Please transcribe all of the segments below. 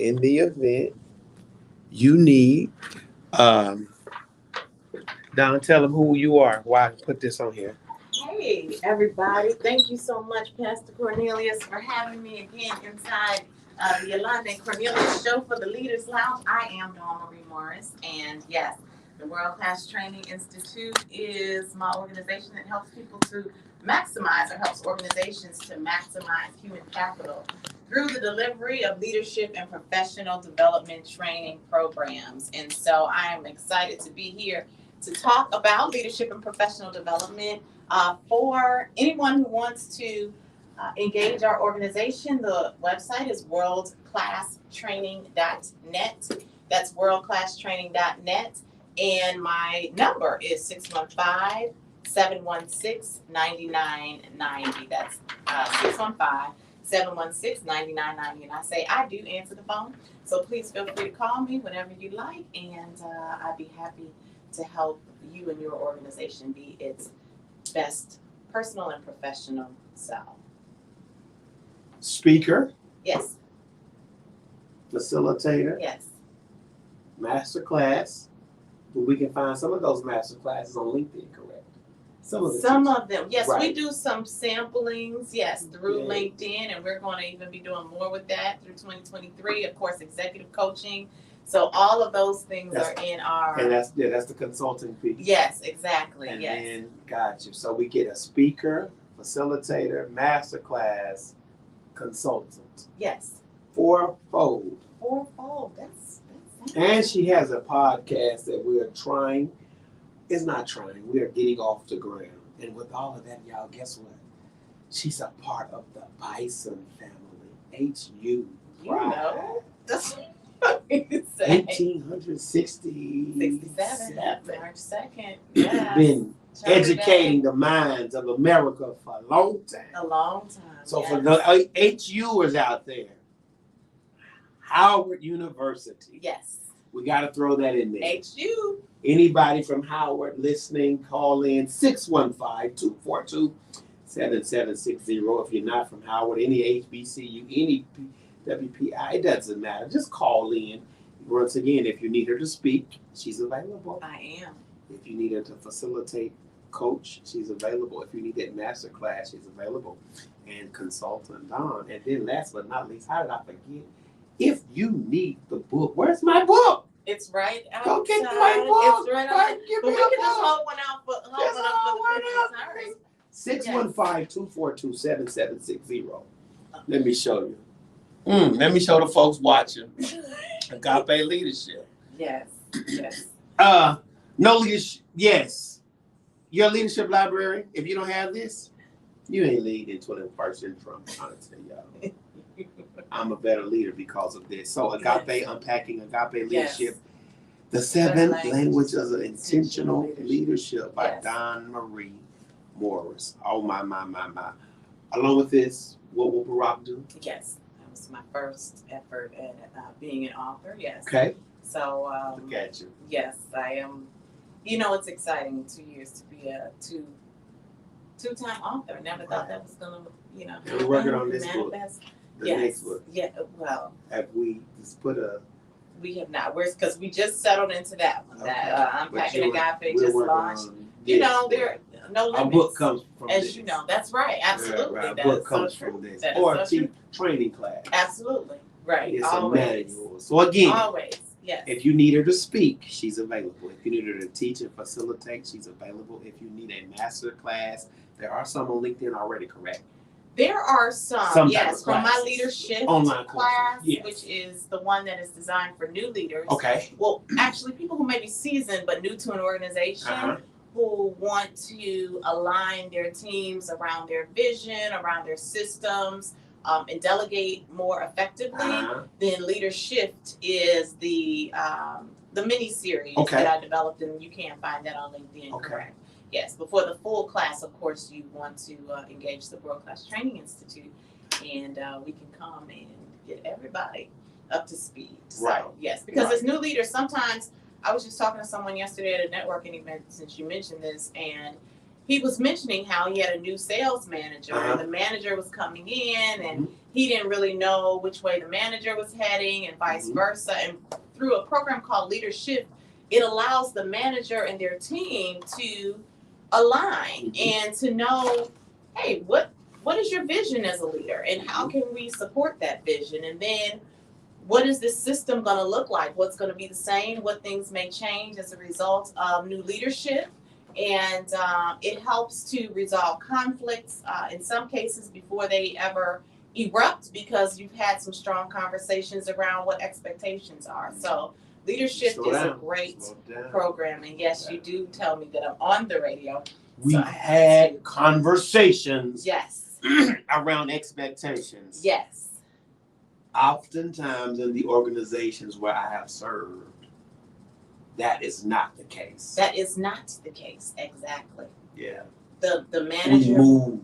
in the event you need, um, Don, tell them who you are. Why I put this on here. Hey, everybody. Thank you so much, Pastor Cornelius, for having me again inside the Yolanda and Cornelius show for the Leaders Lounge. I am Dawn Marie Morris, and yes, the World Class Training Institute is my organization that helps people to maximize, or helps organizations to maximize human capital through the delivery of leadership and professional development training programs. And so I am excited to be here to talk about leadership and professional development. For anyone who wants to engage our organization, the website is worldclasstraining.net. That's worldclasstraining.net. And my number is 615-716-9990. That's 615-716-9990. And I say I do answer the phone. So please feel free to call me whenever you like. And I'd be happy to help you and your organization be its best personal and professional self. Speaker, Yes, facilitator, yes. master class. But we can find some of those master classes on LinkedIn, correct? Some of them. Yes, Right. we do some samplings, yes, through Yeah. LinkedIn, and we're going to even be doing more with that through 2023. Of course, executive coaching. So all of those things are in our. And that's the consulting piece. Yes, exactly. And yes. then got you. So we get a speaker, facilitator, master class, consultant. Yes. Fourfold. That's And she has a podcast that we're trying. It's not trying. We are getting off the ground. And with all of that, y'all, guess what? She's a part of the Bison family. HU. You know. That's 1867. March 2nd. Yes. Been educating the minds of America for a long time. A long time. So yes. for the HUers out there, Howard University. Yes. We got to throw that in there. HU. Anybody from Howard listening, call in 615-242-7760. If you're not from Howard, any HBCU, any WPI, it doesn't matter. Just call in. Once again, if you need her to speak, she's available. I am. If you need her to facilitate, coach, she's available. If you need that master class, she's available. And consultant Dawn. And then last but not least, how did I forget? If you need the book, where's my book? It's right outside. Go get my book. It's right outside. Give But me we a can just book. hold one out for the business. 615-242-7760. Let me show you. Let me show the folks watching. Agape leadership. Yes. Yes. No leadership. Yes. Your leadership library, if you don't have this, you ain't leading 21st century. I'm trying to tell y'all. I'm a better leader because of this. So Agape, unpacking Agape leadership. The 7 languages of intentional leadership by Dawn Marie Morris. Oh my. Along with this, what will Barack do? Yes. That was my first effort at being an author. Yes. Okay. So Look at you. yes, I am. You know, it's exciting in 2 years to be a two-time author. Never thought that was gonna, And we're working on this book. The next book. Yeah. Well, Have we just put we have not. Because we just settled into that one. Okay. That Unpacking Agape we're just working launched. on You this know, book. there are no limits. Our book comes from as this. you know. That's right. Absolutely. Right. That Our book is comes so true. from this. That Or is a so true. training class. Absolutely. Right. It's always. a manual. So again, Always. Yes. if you need her to speak, she's available. If you need her to teach and facilitate, she's available. If you need a master class, there are some on LinkedIn already, correct? There are some Some yes, from my classes. leadership Online class, courses, yes. which is the one that is designed for new leaders. Okay. Well, actually, people who may be seasoned but new to an organization who want to align their teams around their vision, around their systems, and delegate more effectively. Then Leadership is the mini series that I developed, and you can find that on LinkedIn. Okay. Correct. Yes, before the full class, of course, you want to engage the World Class Training Institute, and we can come and get everybody up to speed. Right. So, yes, because as new leaders, sometimes I was just talking to someone yesterday at a networking event, since you mentioned this, and he was mentioning how he had a new sales manager, and the manager was coming in, and he didn't really know which way the manager was heading and vice versa. And through a program called Leadership, it allows the manager and their team to align and to know, hey, what is your vision as a leader and how can we support that vision? And then what is this system going to look like? What's going to be the same? What things may change as a result of new leadership? And it helps to resolve conflicts in some cases before they ever erupt, because you've had some strong conversations around what expectations are. So leadership is a great program. And yes, you do tell me that I'm on the radio. We've had conversations Yes. around expectations. Yes. Oftentimes in the organizations where I have served, that is not the case. That is not the case, exactly. Yeah. The We manager. move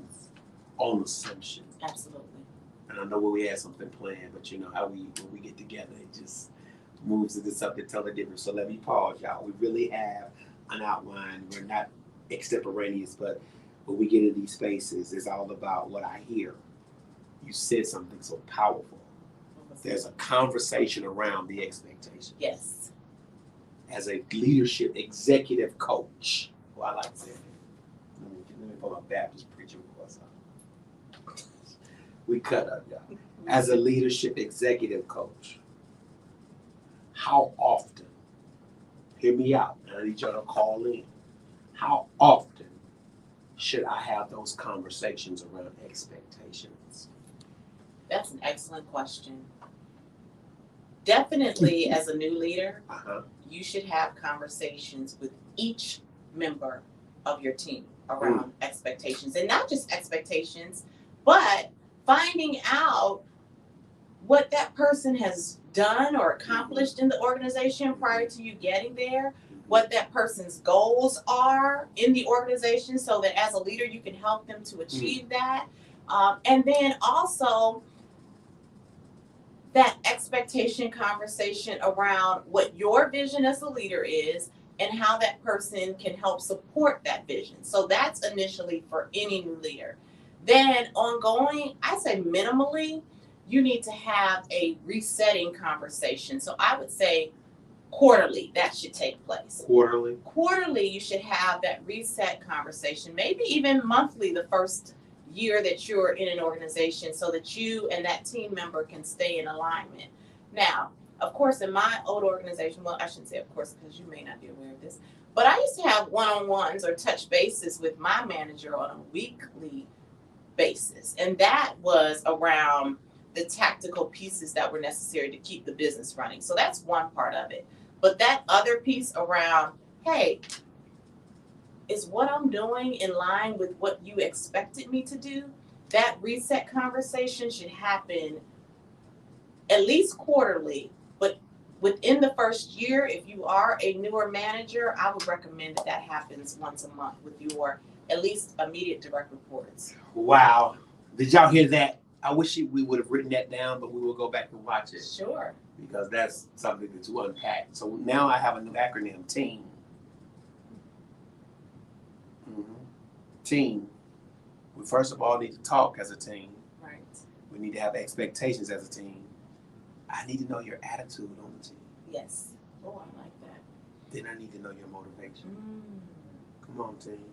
on assumption. Absolutely. And I know where we had something planned, but you know how when we get together, it just moves into something totally different. So let me pause, y'all. We really have an outline. We're not extemporaneous, but when we get in these spaces, it's all about what I hear. You said something so powerful. There's a conversation around the expectation. Yes. As a leadership executive coach, well, I like to say that. Let me put my Baptist preacher voice on. We cut up, y'all. As a leadership executive coach, how often, hear me out, and I need y'all to call in, how often should I have those conversations around expectations? That's an excellent question. Definitely, as a new leader, you should have conversations with each member of your team around expectations, and not just expectations, but finding out what that person has done or accomplished in the organization prior to you getting there, what that person's goals are in the organization, so that as a leader you can help them to achieve that. And then also that expectation conversation around what your vision as a leader is and how that person can help support that vision. So that's initially for any new leader. Then ongoing, I say minimally, you need to have a resetting conversation. So I would say quarterly, that should take place. Quarterly, you should have that reset conversation, maybe even monthly the first year that you're in an organization, so that you and that team member can stay in alignment. Now, of course, in my old organization, well, I shouldn't say of course, because you may not be aware of this, but I used to have one-on-ones or touch bases with my manager on a weekly basis. And that was around the tactical pieces that were necessary to keep the business running. So that's one part of it. But that other piece around, hey, is what I'm doing in line with what you expected me to do? That reset conversation should happen at least quarterly, but within the first year, if you are a newer manager, I would recommend that happens once a month with your at least immediate direct reports. Wow. Did y'all hear that? I wish we would have written that down, but we will go back and watch it. Sure. Because that's something to unpack. So now I have a new acronym, TEAM. Team. We first of all need to talk as a team. Right. We need to have expectations as a team. I need to know your attitude on the team. Yes. Oh, I like that. Then I need to know your motivation. Come on, team.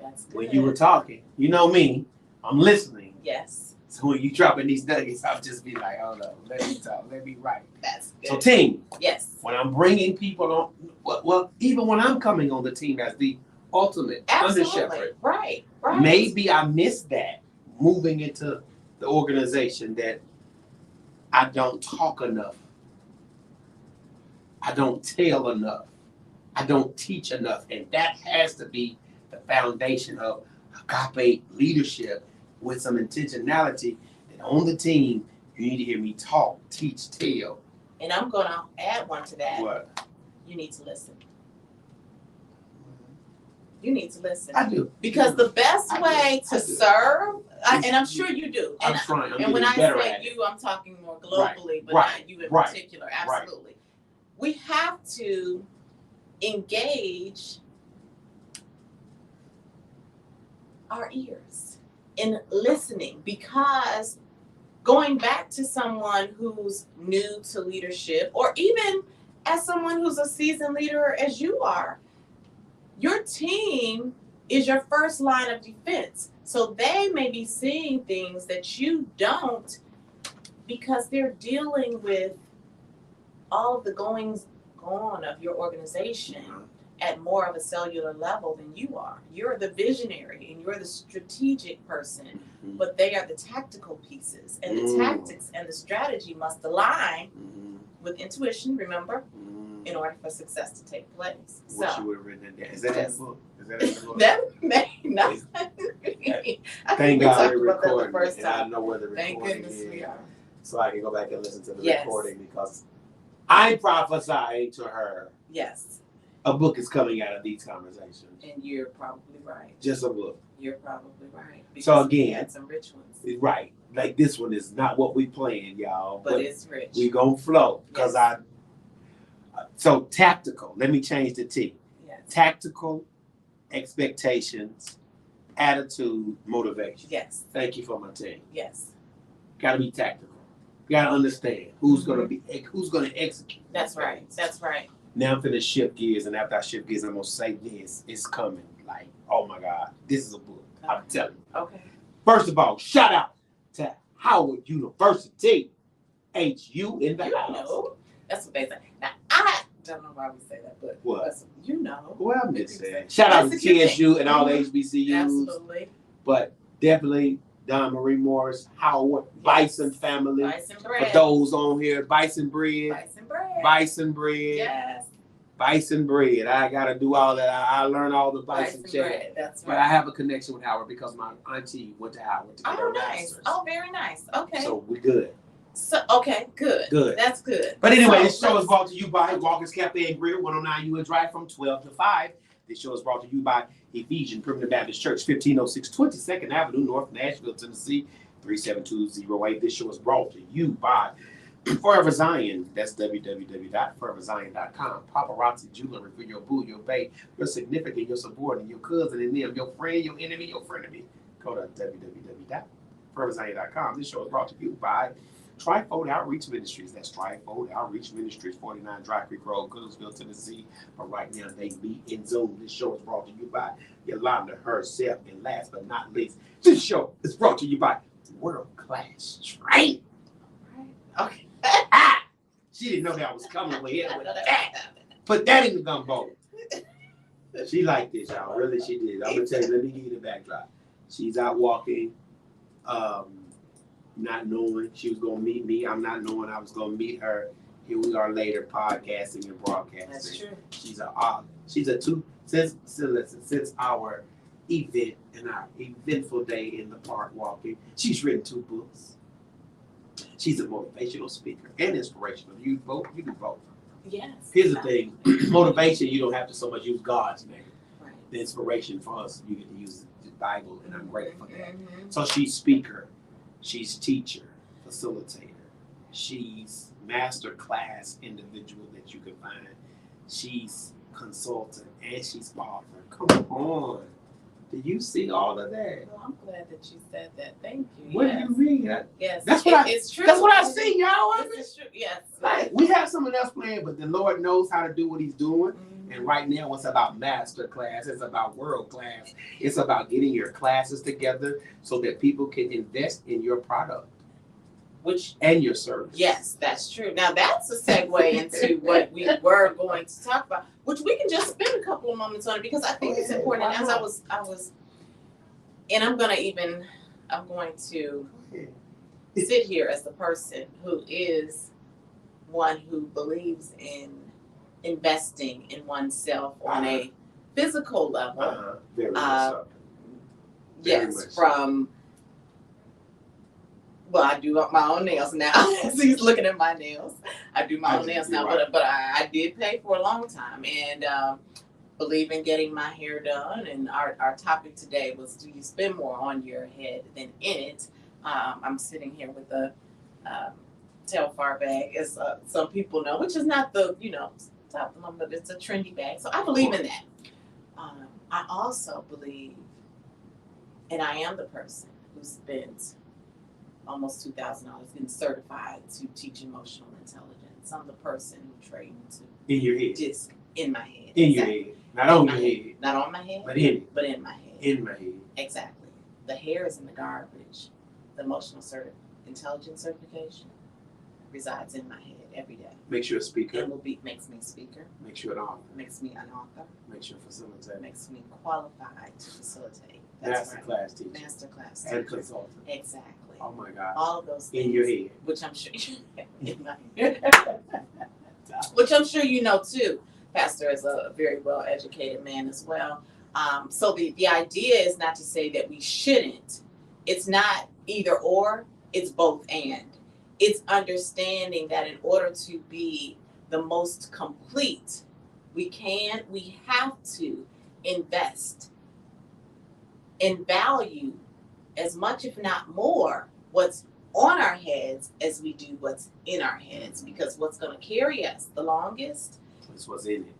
That's good. When you were talking, you know me, I'm listening. Yes. So when you dropping these nuggets, I'll just be like, hold on, let me talk, let me write. That's good. So team. Yes. When I'm bringing people on, well, even when I'm coming on the team as the ultimate under shepherd. Right. Maybe I missed that moving into the organization, that I don't talk enough. I don't tell enough. I don't teach enough. And that has to be the foundation of agape leadership, with some intentionality that on the team, you need to hear me talk, teach, tell. And I'm going to add one to that. What? You need to listen. You need to listen. I do. Because the best way to serve, and I'm sure you do. I'm trying. And when I say you, I'm talking more globally, but not you in particular. Absolutely. We have to engage our ears in listening, because going back to someone who's new to leadership, or even as someone who's a seasoned leader as you are, your team is your first line of defense. So they may be seeing things that you don't, because they're dealing with all of the goings on of your organization at more of a cellular level than you are. You're the visionary and you're the strategic person, but they are the tactical pieces, and the tactics and the strategy must align with intuition, remember, in order for success to take place. What So you would have written in there? Is that in the book? Is that in the book? that may not be. I Thank think we God talked we're about that the recording, first and I time. know where the Thank recording goodness is, we are. so I can go back and listen to the Yes. recording, because I'm prophesying to her. Yes, A book is coming out of these conversations. and you're probably right. Just a book. You're probably right. So Because we again, had some rich ones, right. Like this one is not what we planned, y'all. but it's rich. we gonna flow. Because Yes. so tactical. Let me change the T. Yes. Tactical, expectations, attitude, motivation. Yes. Thank you for my team. Yes. Gotta be tactical. Gotta understand who's gonna execute. That's right. That's right. Now I'm finna shift gears, and after I shift gears, I'm gonna say this. It's coming. Like, oh my God, this is a book. I'm telling you. Okay. First of all, shout out to Howard University. HU in the You house. know. That's what they say. Now, I don't know why we say that, but What? that's- you know. Well, I'm just saying. Shout out to That's a good TSU and all the Mhm. HBCUs, Absolutely. but definitely Don Marie Morris, Howard, Bison family. Bison For bread. those on here, Bison bread, Bison bread. Bison bread, Yes. Bison bread. I gotta do all that. I learned all the Bison Bison chant. bread. That's But I right. have a connection with Howard because my auntie went to Howard to get her Oh, nice. master's. Oh, very nice. Okay. So we good. So okay, good. Good. That's good. But anyway, So, this show is let's- brought to you by Walker's Cafe and Grill, 109 U.S. Drive from 12 to 5. This show is brought to you by Ephesian Primitive Baptist Church, 1506 22nd Avenue, North Nashville, Tennessee, 37208. This show is brought to you by Forever Zion. That's www.foreverzion.com. Paparazzi Jewelry for your boo, your bae, your significant, your subordinate, your cousin, and them, your friend, your enemy, your frenemy. Go to www.foreverzion.com. This show is brought to you by Trifold Outreach Ministries. That's Trifold Outreach Ministries, 49 Dry Creek Road, Goodlettsville, Tennessee. But right now, they meet in Zoom. This show is brought to you by Yolanda herself. And last but not least, this show is brought to you by World Class Training. Okay. She didn't know that was coming with it. With that. Put that in the gumbo. She liked this, y'all. Really, she did. I'm gonna tell you. Let me give you the backdrop. She's out walking, not knowing she was gonna meet me. I'm not knowing I was gonna meet her. Here we are later, podcasting and broadcasting. That's true. She's a two since our event and our eventful day in the park walking. She's written 2 books. She's a motivational speaker and inspirational. You do both. Yes. Here's the thing: motivation, you don't have to so much use God's name. Right. The inspiration for us, you get to use the Bible, and I'm grateful for that. Mhm. So she's speaker, she's teacher, facilitator, she's master class individual that you can find. She's consultant and she's author. Come on. Do you see all of that? Well, I'm glad that you said that. Thank you. What yes. do you mean? Yes. That's what It's true. That's what I see, y'all. It's true. Yes. Like, we have someone else playing, but the Lord knows how to do what he's doing. Mhm. And right now, it's about master class. It's about world class. It's about getting your classes together so that people can invest in your product Which and your service. Yes, that's true. Now that's a segue into what we were going to talk about, which we can just spend a couple of moments on it because I think it's important. And as I was, and I'm going to sit here as the person who is one who believes in investing in oneself on a physical level. Very much so. Very much Yes, so. from. Well, I do my own nails now. So he's looking at my nails. I do my own nails now, Right. but I did pay for a long time and believe in getting my hair done. And our topic today was, do you spend more on your head than in it? I'm sitting here with a Telfar bag, as some people know, which is not the, top of the moment, but it's a trendy bag. So I believe in that. I also believe, and I am the person who spends almost $2,000 getting certified to teach emotional intelligence. I'm the person who trained to In your head. disc in my head. In Exactly. your head. Not on your head. Not on my head, But in it. but in my head. In my head. Exactly. The hair is in the garbage. The emotional intelligence certification resides in my head every day. Makes you a speaker. It makes me a speaker, Makes you an author. makes me an author, Makes you a facilitator. makes me qualified to facilitate. That's right. Masterclass teacher. Masterclass And teacher. consultant. Exactly. Oh my God. All of those things. In your head. Which I'm sure in my head. Which I'm sure you know too. Pastor is a very well educated man as well. So the idea is not to say that we shouldn't. It's not either or, it's both and. It's understanding that in order to be the most complete, we have to invest in value as much, if not more, what's on our heads as we do what's in our heads. Because what's going to carry us the longest, That's what's in it.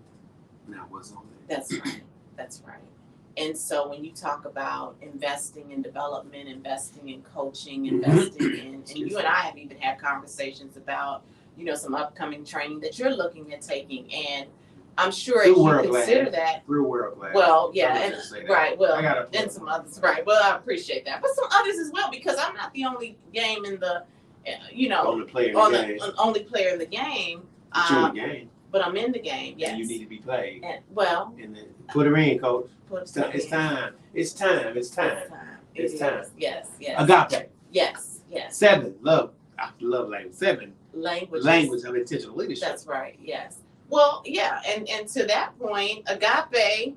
Not what's on it. that's right. That's right. And so when you talk about investing in development, investing in coaching, investing in, and you and I have even had conversations about, some upcoming training that you're looking at taking. And I'm sure if you consider that, Real world class. well, yeah, I and just say that. right, well, I gotta and some others, right. Well, I appreciate that, but some others as well, because I'm not the only game in the, On the player in the game. only player in the game. But you're in the game. But I'm in the game. Yes. And you need to be played. And well, And then put her in, coach. it's It's time. It's time. It's time. It's time. Yes. Agape. Yes. 7. Love. I love language. 7. Language of intentional leadership. That's right. Yes. Well, yeah, and to that point, agape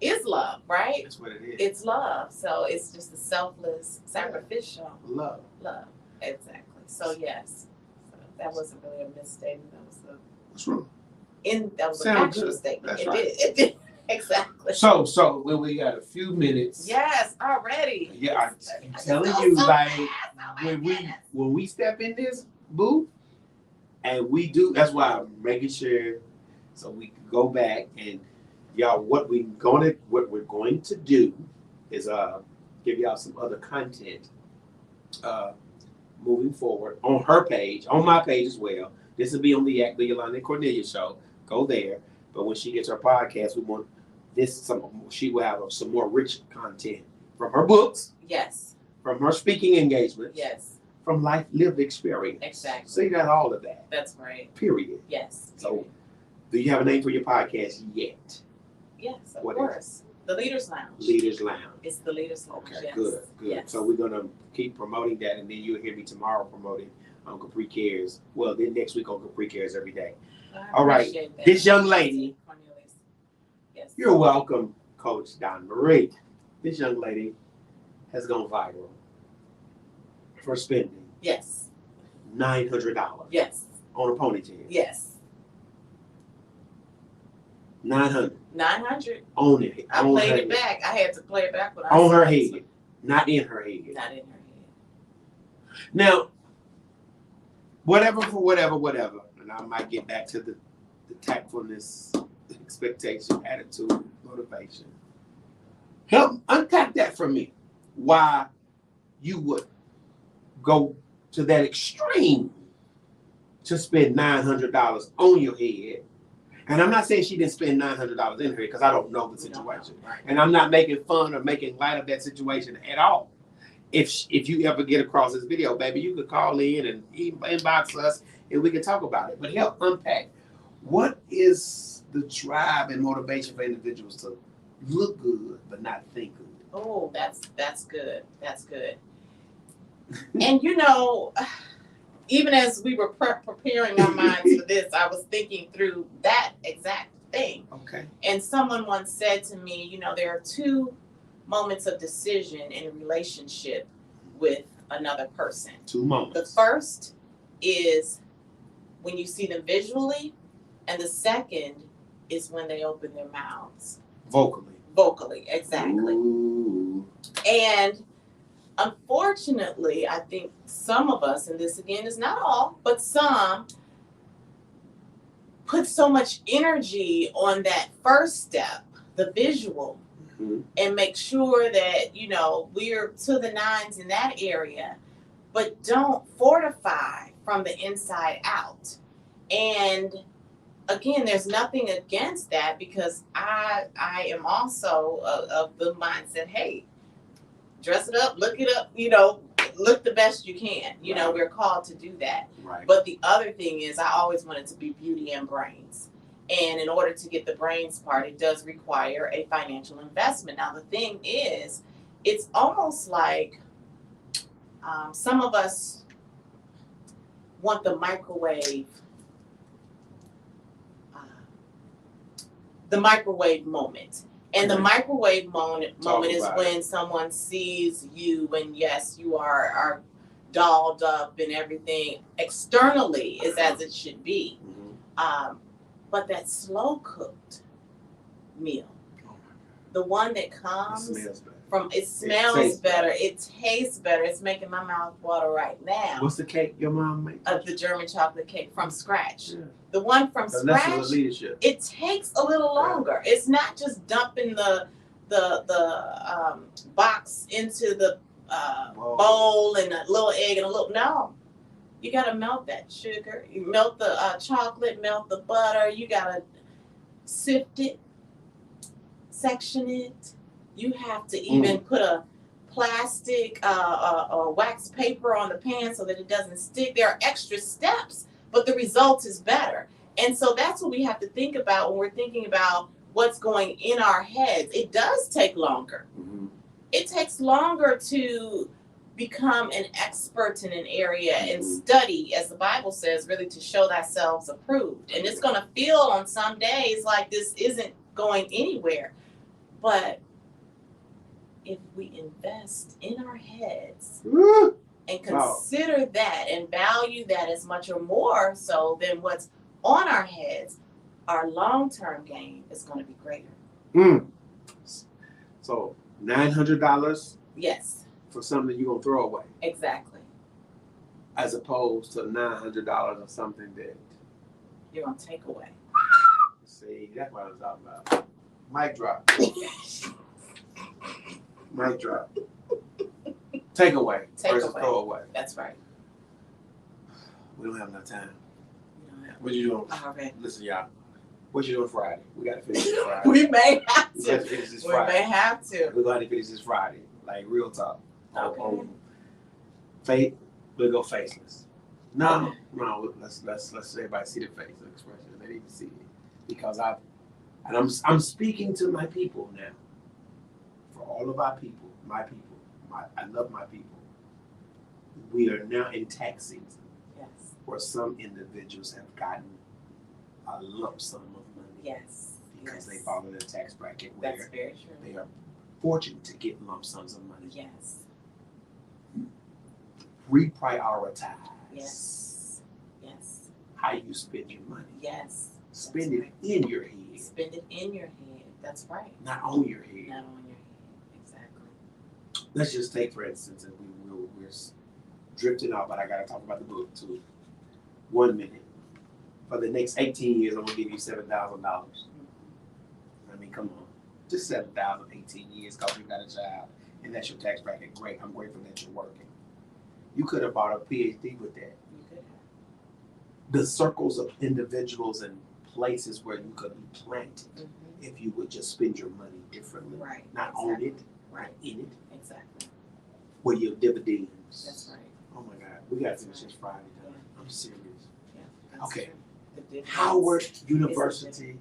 is love, right? That's what it is. It's love. So it's just a selfless, sacrificial Love. Exactly. So yes. So that wasn't really a misstatement. That was What's wrong? an Sound actual good. statement. That's It right. did. It did. Exactly. So when we got a few minutes. Yes, already. Yeah, I'm telling So you, fast. like Oh my when goodness. we step in this booth and we do, that's why I'm making sure so we can go back and y'all what we're going to do is give y'all some other content moving forward on her page, on my page as well. This will be on the Yolanda and Cornelia show. Go there. But when she gets her podcast, we want she will have some more rich content from her books, Yes. from her speaking engagements, Yes. from life lived experience. Exactly. See that all of that. That's right. Period. Yes. So, do you have a name for your podcast yet? Yes, of What is course. The Leaders Lounge. Leaders Lounge. It's the Leaders Lounge. Okay, Yes. good. Yes. So we're gonna keep promoting that, and then you'll hear me tomorrow promoting on Capri Cares. Well, then next week on Capri Cares every day. I All right. appreciate that. This young lady. Cornelius. Yes. You're welcome, Coach Don Marie. This young lady has gone viral for spending Yes. $900 Yes. on a ponytail. Yes. 900 900. on it. I on played her it head. back. I had to play it back when I On saw her it. head, not in her head. Not in her head. Now, whatever, and I might get back to the tactfulness, expectation, attitude, motivation. Help unpack that for me. Why you would go to that extreme to spend $900 on your head. And I'm not saying she didn't spend $900 in her head because I don't know the situation. Right. And I'm not making fun or making light of that situation at all. If you ever get across this video, baby, you could call in and inbox us and we can talk about it. But help unpack, what is the drive and motivation for individuals to look good but not think good? Oh, that's good. That's good. And even as we were preparing our minds for this, I was thinking through that exact thing. Okay. And someone once said to me, there are two moments of decision in a relationship with another person. 2 moments. The first is when you see them visually, and the second is when they open their mouths. Vocally, exactly. Ooh. And unfortunately, I think some of us, and this again is not all, but some, put so much energy on that first step, the visual, Mm-hmm. and make sure that, we're to the nines in that area. but don't fortify from the inside out. And again, there's nothing against that, because I am also of the mindset, hey, dress it up, look it up, look the best you can. We're called to do that. Right. But the other thing is, I always wanted to be beauty and brains. And in order to get the brains part, it does require a financial investment. Now, the thing is, it's almost like some of us want the microwave moment. And the microwave moment is when someone sees you, and yes, you are dolled up and everything externally is as it should be. Mm-hmm. But that slow cooked meal, the one that comes it smells better, it tastes better. It's making my mouth water right now. What's the cake your mom made? The German chocolate cake from scratch. Yeah. The one from scratch, leadership. It takes a little longer. It's not just dumping the box into the bowl and a little egg and a little, no. You gotta melt that sugar. You melt the chocolate, melt the butter. You gotta sift it, section it. You have to even put a plastic or wax paper on the pan so that it doesn't stick. There are extra steps, but the result is better. And so that's what we have to think about when we're thinking about what's going in our heads. It does take longer. Mm-hmm. It takes longer to become an expert in an area and study, as the Bible says, really to show thyself approved. And it's going to feel on some days like this isn't going anywhere. But if we invest in our heads and consider that and value that as much or more so than what's on our heads, our long-term gain is going to be greater. So $900 yes, for something you're gonna throw away, exactly, as opposed to $900 of something that you're going to take away. See, that's what I'm talking about. Mic drop. Mic drop. Take away versus throw away. That's right. We don't have enough time. You know, What you doing? all right. Listen, y'all. What you doing Friday? We gotta finish this Friday. We may have We to. gotta finish this We Friday. may have to. We're gonna finish this Friday. Like real talk. Okay. Faith, we'll go faceless. No. Let's everybody see the face of expression. They need to see it. Because I'm speaking to my people now. For all of our people, my people. I love my people. We are now in tax season. Yes. Where some individuals have gotten a lump sum of money. Yes. Because they fall in a tax bracket where That's very true. they are fortunate to get lump sums of money. Yes. Reprioritize. Yes. Yes. How you spend your money. Yes. Spend it in your head. Spend it in your head. That's right. Not on your head. Not on your head. Exactly. Let's just take, for instance, and we're drifting out, but I gotta talk about the book too. 1 minute. For the next 18 years, I'm gonna give you $7,000. I mean, come on. Just 7,000, 18 years, because you got a job, and that's your tax bracket. Great. I'm grateful that you're working. You could have bought a PhD with that. You could have. The circles of individuals and places where you could be planted if you would just spend your money differently. Right. Not exactly. own it, Right. not in it. Exactly. With your dividends. That's right. Oh my God. We got to finish this Friday. Yeah. I'm serious. Yeah. That's Okay. true. The difference. Howard University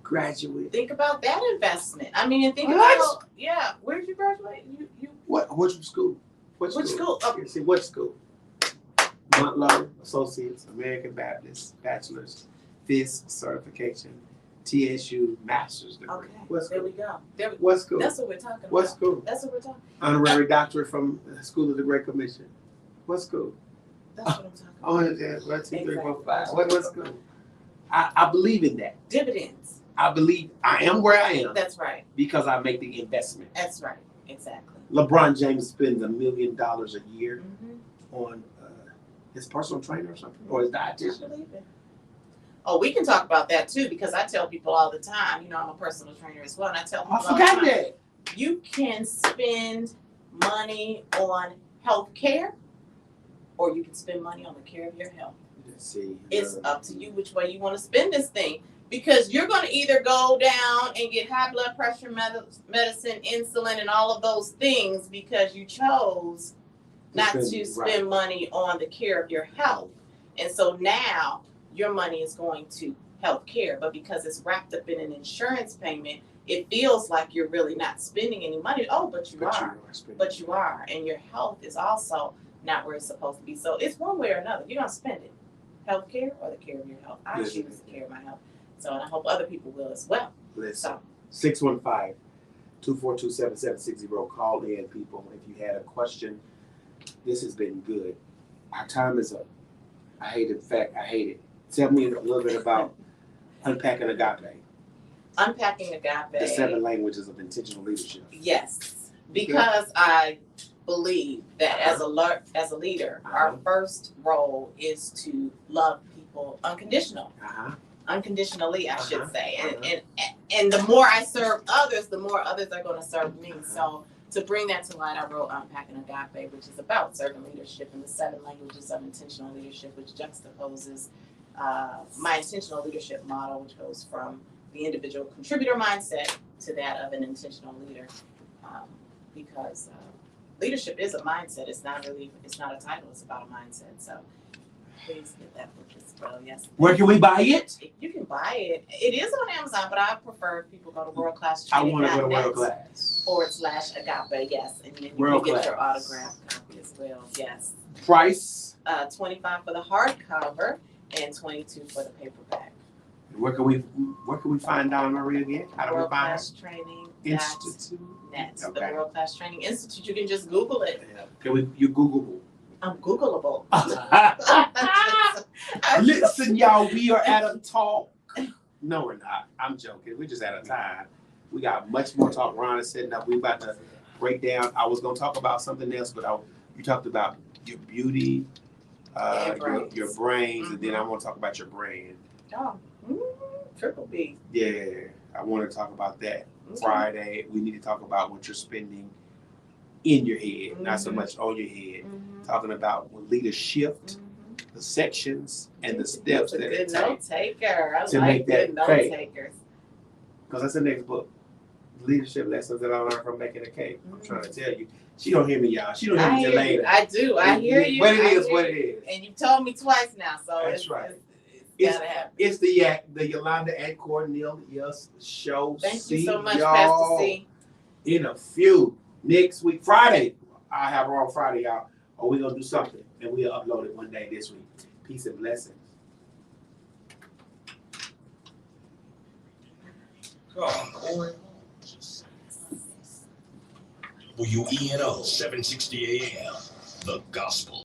graduate. Think about that investment. I mean, and think What? about, yeah, where did you graduate? You Which school? Which school? Oh. Yeah, see, what school? Montlow Associates, American Baptist, Bachelor's, Fisk certification, TSU Master's degree. Okay, What there school? we go. What school? That's what we're talking about. What school? That's what we're talking Honorary doctorate from the School of the Great Commission. What school? That's what I'm talking about. Oh, yeah, 1, 2, 3, 4, 5. Exactly. What school? I believe in that. Dividends. I believe I am where I am That's right. because I make the investment. That's right. Exactly. LeBron James spends $1 million a year Mm-hmm. on his personal trainer or something, or his I dietitian. believe it. Oh, we can talk about that too, because I tell people all the time, I'm a personal trainer as well, and I tell people I all the forgot time, that. you can spend money on health care or you can spend money on the care of your health. Let's see. It's up to you which way you want to spend this thing. Because you're going to either go down and get high blood pressure medicine, insulin, and all of those things because you chose not to spend money on the care of your health. And so now your money is going to health care. But because it's wrapped up in an insurance payment, it feels like you're really not spending any money. Oh, but you are. But you are. And your health is also not where it's supposed to be. So it's one way or another. You're going to spend it. Health care or the care of your health. I choose the care of my health. So, and I hope other people will as well. Listen, 615-242-7760. Call in, people, if you had a question. This has been good. Our time is up. I hate it. Tell me a little bit about Unpacking Agape. Unpacking Agape. The 7 languages of intentional leadership. Yes, because I believe that as a leader, our first role is to love people unconditionally, I should say. And the more I serve others, the more others are going to serve me. So to bring that to light, I wrote Unpacking Agape, which is about servant leadership in the 7 languages of intentional leadership, which juxtaposes my intentional leadership model, which goes from the individual contributor mindset to that of an intentional leader. Because leadership is a mindset. It's not a title. It's about a mindset. So please get that book as well. Yes. Where can we buy it? You can buy it. It is on Amazon, but I prefer if people go to worldclasstraining.net. I want to go to World Class. /Agape, yes. And then you can get your autographed copy as well. Yes. Price? $25 for the hardcover and $22 for the paperback. Where can we find Donna Marie again? How do we find it? Institute. Okay. The World Class Training Institute. You can just Google it. You Googleable. I'm Googleable. Listen, y'all, we are at a talk. No, we're not. I'm joking. We're just out of time. We got much more talk. Ron is setting up. We're about to break down. I was going to talk about something else, but you talked about your beauty, your brains, and then I want to talk about your brand. Oh, triple B. Yeah, I want to talk about that. Friday, we need to talk about what you're spending in your head, not so much on your head. Talking about leadership, the sections, and the steps that it takes to make that cake. Because that's the next book, Leadership Lessons That I Learned From Making a Cake. I'm trying to tell you. She don't hear me, y'all. She don't hear me till later. I do. I hear you. What it is. And you told me twice now, so that's right. It's gotta happen. It's the Yolanda and Cornelius show. Thank you so much, Pastor C. In a few next week, Friday. I have her on Friday, y'all. Or we're gonna do something, and we'll upload it one day this week. Peace and blessings. WENO 760 AM, The Gospel.